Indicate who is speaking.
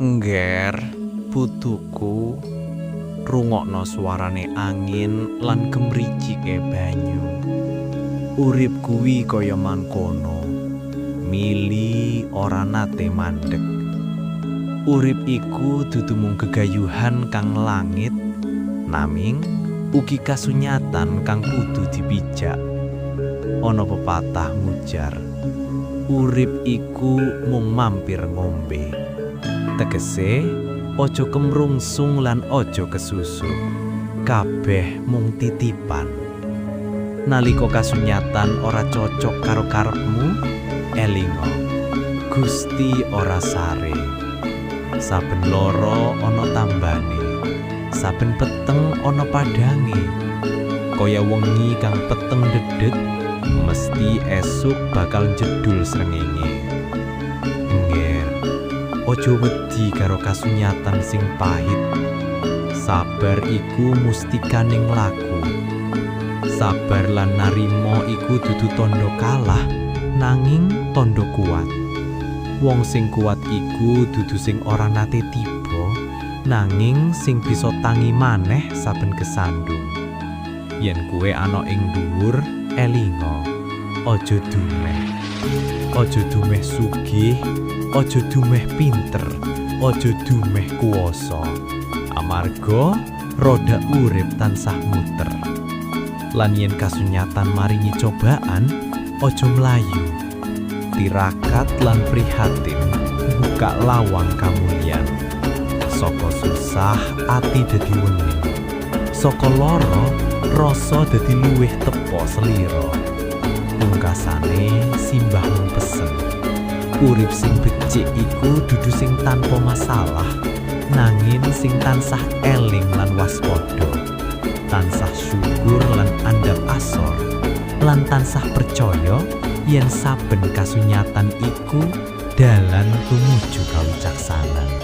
Speaker 1: Ngger, putuku, rungokno suarane angin lan gemricike banyu. Urip kuwi kaya mangkono, mili ora nate mandeg. Urip iku dudu mung gegayuhan kang langit, naming ugi kasunyatan kang kudu dipijak. Ana pepatah ngujar, urip iku mung mampir ngombe. Tegese ojo kemrungsung lan ojo kesusu, kabeh mung titipan. Nalika kasunyatan ora cocok karo karepmu, elinga Gusti ora sare. Saben loro ana tambane, saben peteng ana padange. Kaya wengi kang peteng dedet, mesti esuk bakal jedul srengenge. Ojo wedi karo kasunyatan sing pahit. Sabar iku mustikaning laku. Sabar lan narimo iku dudu tondo kalah, nanging tondo kuat. Wong sing kuat iku dudu sing ora nate tiba, nanging sing bisa tangi maneh saben kesandung. Yen kuwe ana ing dhuwur, elinga, ojo dumeh. Ojo dumeh sugih, ojo dumeh pinter, ojo dumeh kuwasa. Amarga roda urip tansah muter. Lan yen kasunyatan maringi cobaan, ojo mlayu. Tirakat lan prihatin, buka lawang kamulyan. Saka susah ati dadi wening. Saka lara rasa dadi luwih tepa slira. Pungkasane simbah mung pesen. Urip sing becik iku dudu sing tanpa masalah, nanging sing tansah eling lan waspada, tansah syukur lan andhap asor, lan tansah percaya yen saben kasunyatan iku dalan tumuju kawicaksanan.